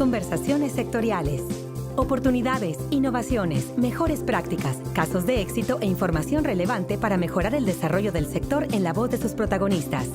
Conversaciones sectoriales. Oportunidades, innovaciones, mejores prácticas, casos de éxito e información relevante para mejorar el desarrollo del sector en la voz de sus protagonistas.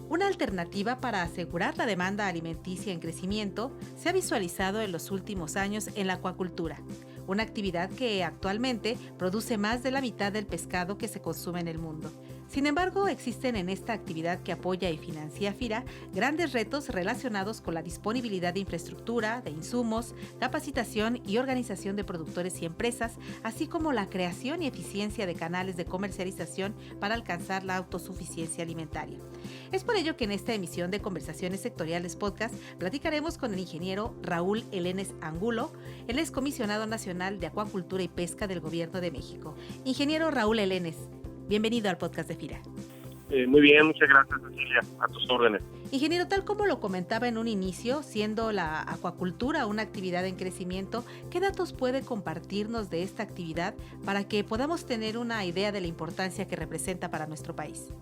Una alternativa para asegurar la demanda alimenticia en crecimiento se ha visualizado en los últimos años en la acuacultura, una actividad que actualmente produce más de la mitad del pescado que se consume en el mundo. Sin embargo, existen en esta actividad que apoya y financia FIRA grandes retos relacionados con la disponibilidad de infraestructura, de insumos, capacitación y organización de productores y empresas, así como la creación y eficiencia de canales de comercialización para alcanzar la autosuficiencia alimentaria. Es por ello que en esta emisión de Conversaciones Sectoriales Podcast platicaremos con el ingeniero Raúl Elenes Angulo. Él es comisionado nacional de Acuacultura y Pesca del Gobierno de México. Ingeniero Raúl Elenes, bienvenido al podcast de FIRA. Muy bien, muchas gracias, Cecilia, a tus órdenes. Ingeniero, tal como lo comentaba en un inicio, siendo la acuacultura una actividad en crecimiento, ¿qué datos puede compartirnos de esta actividad para que podamos tener una idea de la importancia que representa para nuestro país?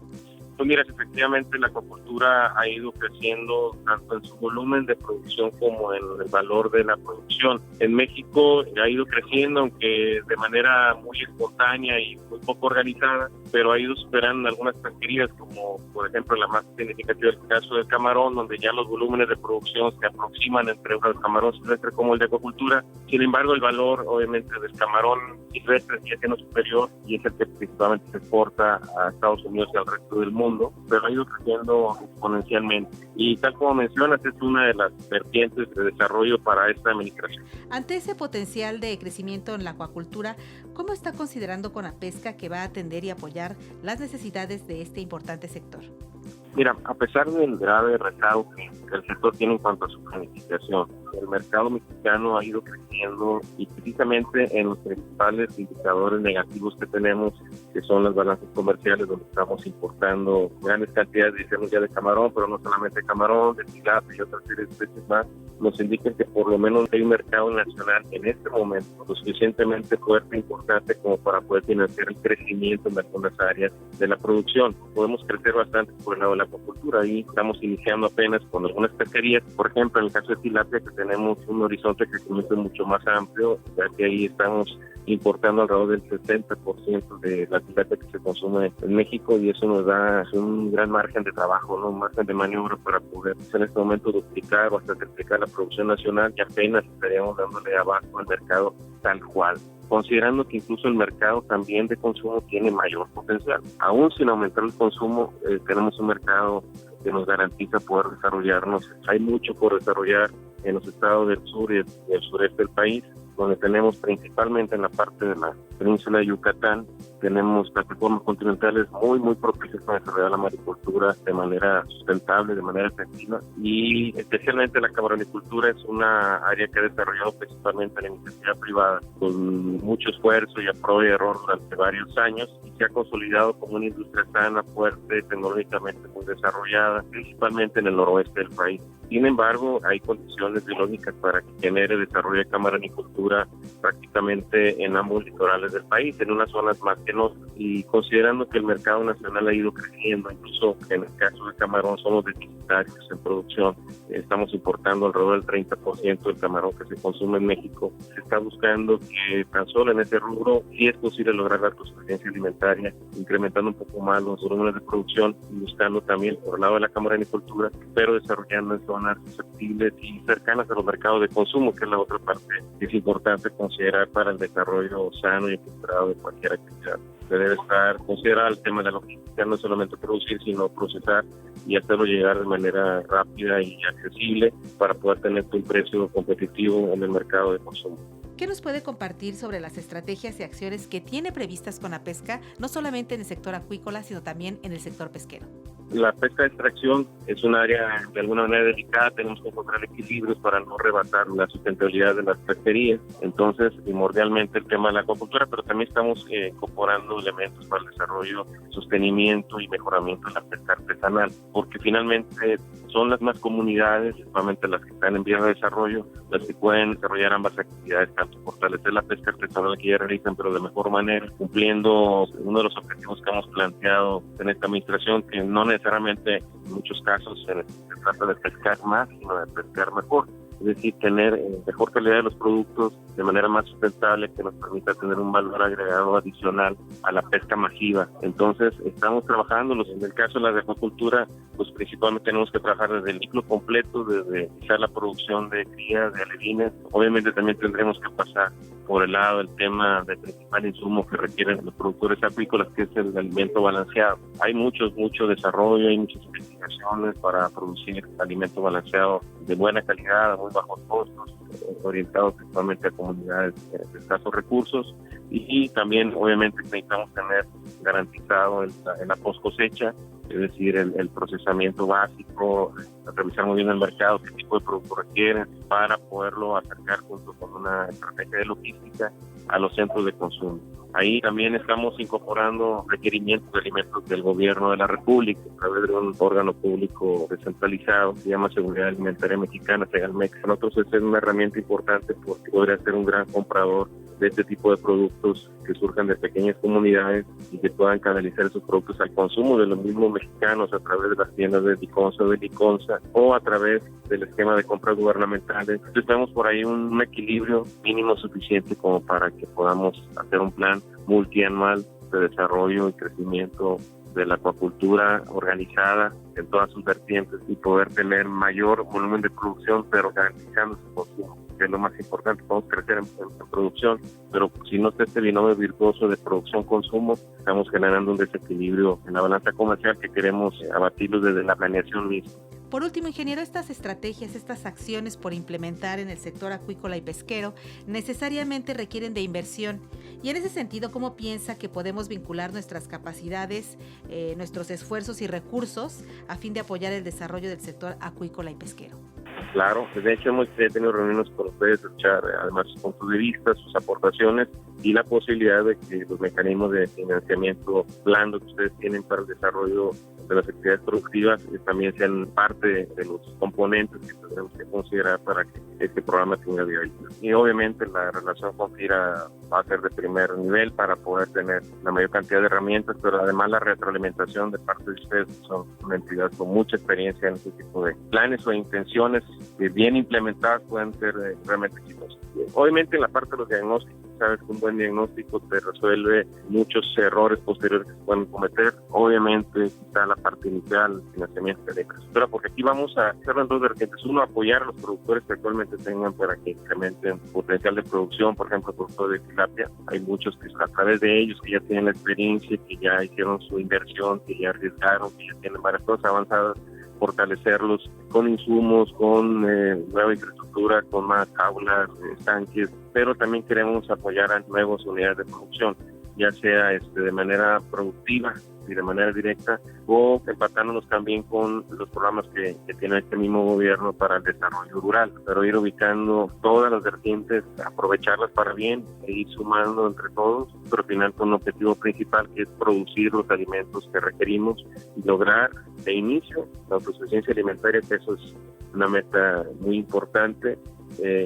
Pues mira, efectivamente la acuacultura ha ido creciendo tanto en su volumen de producción como en el valor de la producción. En México ha ido creciendo, aunque de manera muy espontánea y muy poco organizada, pero ha ido superando algunas pesquerías, como por ejemplo la más significativa el caso del camarón, donde ya los volúmenes de producción se aproximan entre el camarón silvestre como el de acuacultura. Sin embargo, el valor obviamente del camarón silvestre sigue siendo superior y es el que principalmente se exporta a Estados Unidos y al resto del mundo, pero ha ido creciendo exponencialmente. Y tal como mencionas, es una de las vertientes de desarrollo para esta administración. Ante ese potencial de crecimiento en la acuacultura, ¿cómo está considerando Conapesca que va a atender y apoyar las necesidades de este importante sector? Mira, a pesar del grave rezago que el sector tiene en cuanto a su planificación, el mercado mexicano ha ido creciendo y precisamente en los principales indicadores negativos que tenemos, que son las balanzas comerciales, donde estamos importando grandes cantidades, decíamos ya de camarón, pero no solamente camarón, de tilapia y otras series de especies más, nos indican que por lo menos hay un mercado nacional en este momento lo suficientemente fuerte e importante como para poder financiar el crecimiento en algunas áreas de la producción. Podemos crecer bastante por el lado de la acuacultura y estamos iniciando apenas con algunas pesquerías. Por ejemplo, en el caso de tilapia, que tenemos un horizonte de crecimiento mucho más amplio, ya que ahí estamos importando alrededor del 60% de la tilapia que se consume en México, y eso nos da un gran margen de trabajo, ¿no? Un margen de maniobra para poder en este momento duplicar o hasta triplicar la producción nacional, y apenas estaríamos dándole abasto al mercado tal cual, considerando que incluso el mercado también de consumo tiene mayor potencial. Aún sin aumentar el consumo, tenemos un mercado que nos garantiza poder desarrollarnos. Hay mucho por desarrollar en los estados del sur y del sureste del país, donde tenemos principalmente en la parte de la península de Yucatán, tenemos plataformas continentales muy propicias para desarrollar la maricultura de manera sustentable, de manera efectiva, y especialmente la camaronicultura es una área que ha desarrollado principalmente la iniciativa privada con mucho esfuerzo y a prueba y error durante varios años, y se ha consolidado como una industria sana, fuerte, tecnológicamente muy desarrollada, principalmente en el noroeste del país. Sin embargo, hay condiciones biológicas para que genere desarrollo de camaronicultura prácticamente en ambos litorales del país, en unas zonas más que en otras. Y considerando que el mercado nacional ha ido creciendo, incluso en el caso del camarón somos deficitarios en producción, estamos importando alrededor del 30% del camarón que se consume en México. Se está buscando que tan solo en ese rubro sí es posible lograr la autosuficiencia alimentaria, incrementando un poco más los volúmenes de producción y buscando también por el lado de la camaronicultura, pero desarrollando en zonas susceptibles y cercanas a los mercados de consumo, que es la otra parte que es importante considerar para el desarrollo sano y equilibrado de cualquier actividad. Se debe estar considerado el tema de la logística, no solamente producir, sino procesar y hacerlo llegar de manera rápida y accesible para poder tener un precio competitivo en el mercado de consumo. ¿Qué nos puede compartir sobre las estrategias y acciones que tiene previstas Conapesca, no solamente en el sector acuícola, sino también en el sector pesquero? La pesca de extracción es un área de alguna manera delicada, tenemos que encontrar equilibrios para no rebasar la sustentabilidad de las pesquerías. Entonces, primordialmente el tema de la acuacultura, pero también estamos incorporando elementos para el desarrollo, sostenimiento y mejoramiento de la pesca artesanal, porque finalmente son las más comunidades, principalmente las que están en vías de desarrollo, las que pueden desarrollar ambas actividades, tanto fortalecer la pesca artesanal que ya realizan, pero de mejor manera, cumpliendo uno de los objetivos que hemos planteado en esta administración, que no necesariamente en muchos casos se trata de pescar más, sino de pescar mejor. Es decir, tener mejor calidad de los productos de manera más sustentable que nos permita tener un valor agregado adicional a la pesca masiva. Entonces, estamos trabajando, en el caso de la acuacultura, pues principalmente tenemos que trabajar desde el ciclo completo, desde quizá la producción de crías, de alevines. Obviamente también tendremos que pasar por el lado del tema del principal insumo que requieren los productores acuícolas, que es el alimento balanceado. Hay mucho desarrollo, hay muchas investigaciones para producir alimento balanceado de buena calidad, a muy bajos costos, orientados principalmente a comunidades de escasos recursos, y también obviamente necesitamos tener garantizado en la post cosecha, es decir, el procesamiento básico, revisar muy bien el mercado, qué tipo de producto requieren, para poderlo acercar junto con una estrategia de logística a los centros de consumo. Ahí también estamos incorporando requerimientos de alimentos del gobierno de la República a través de un órgano público descentralizado que se llama Seguridad Alimentaria Mexicana, Segalmex. Para nosotros es una herramienta importante porque podría ser un gran comprador de este tipo de productos que surjan de pequeñas comunidades y que puedan canalizar esos productos al consumo de los mismos mexicanos a través de las tiendas de Diconsa o de Liconsa o a través del esquema de compras gubernamentales. Entonces tenemos por ahí un equilibrio mínimo suficiente como para que podamos hacer un plan multianual de desarrollo y crecimiento de la acuacultura organizada en todas sus vertientes y poder tener mayor volumen de producción, pero garantizando su consumo, que es lo más importante. Podemos crecer en producción, pero si no está este binomio virtuoso de producción-consumo, estamos generando un desequilibrio en la balanza comercial que queremos abatirlo desde la planeación misma. Por último, ingeniero, estas estrategias, estas acciones por implementar en el sector acuícola y pesquero necesariamente requieren de inversión. Y en ese sentido, ¿cómo piensa que podemos vincular nuestras capacidades, nuestros esfuerzos y recursos a fin de apoyar el desarrollo del sector acuícola y pesquero? Claro, de hecho hemos tenido reuniones con ustedes, escuchar además sus puntos de vista, sus aportaciones y la posibilidad de que los mecanismos de financiamiento blando que ustedes tienen para el desarrollo de las actividades productivas también sean parte de los componentes que tendremos que considerar para que este programa tenga viabilidad. Y obviamente la relación con FIRA va a ser de primer nivel para poder tener la mayor cantidad de herramientas, pero además la retroalimentación de parte de ustedes, que son una entidad con mucha experiencia en este tipo de planes o intenciones que bien implementadas pueden ser realmente exitosas. Obviamente en la parte de los diagnósticos, sabes que un buen diagnóstico te resuelve muchos errores posteriores que se pueden cometer. Obviamente está la parte inicial, el financiamiento de la infraestructura, porque aquí vamos a hacerlo en dos vertientes. Uno, apoyar a los productores que actualmente tengan para que incrementen potencial de producción, por ejemplo, productores de tilapia. Hay muchos que a través de ellos que ya tienen la experiencia, que ya hicieron su inversión, que ya arriesgaron, que ya tienen varias cosas avanzadas, fortalecerlos con insumos, con nueva infraestructura, con más jaulas, estanques, pero también queremos apoyar a nuevas unidades de producción, ya sea de manera productiva y de manera directa, o empatándonos también con los programas que tiene este mismo gobierno para el desarrollo rural, pero ir ubicando todas las vertientes, aprovecharlas para bien e ir sumando entre todos, pero al final con un objetivo principal que es producir los alimentos que requerimos y lograr de inicio la autosuficiencia alimentaria, que eso es una meta muy importante,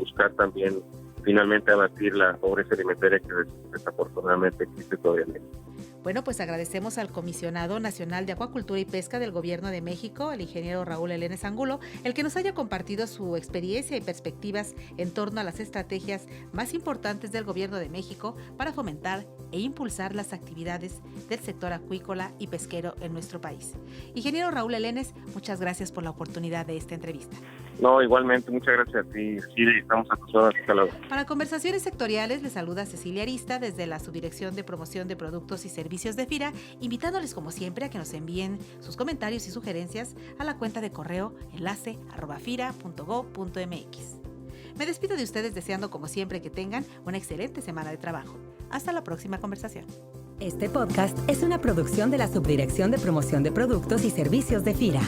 buscar también finalmente abatir la pobreza alimentaria que desafortunadamente existe todavía en México. Bueno, pues agradecemos al Comisionado Nacional de Acuacultura y Pesca del Gobierno de México, el ingeniero Raúl Elenes Angulo, el que nos haya compartido su experiencia y perspectivas en torno a las estrategias más importantes del Gobierno de México para fomentar e impulsar las actividades del sector acuícola y pesquero en nuestro país. Ingeniero Raúl Elenes, muchas gracias por la oportunidad de esta entrevista. No, igualmente, muchas gracias a ti, Cecilia, y estamos a tus horas. Hasta luego. Para Conversaciones Sectoriales, les saluda Cecilia Arista desde la Subdirección de Promoción de Productos y Servicios de FIRA, invitándoles como siempre a que nos envíen sus comentarios y sugerencias a la cuenta de correo enlace@fira.go.mx. Me despido de ustedes deseando como siempre que tengan una excelente semana de trabajo. Hasta la próxima conversación. Este podcast es una producción de la Subdirección de Promoción de Productos y Servicios de FIRA.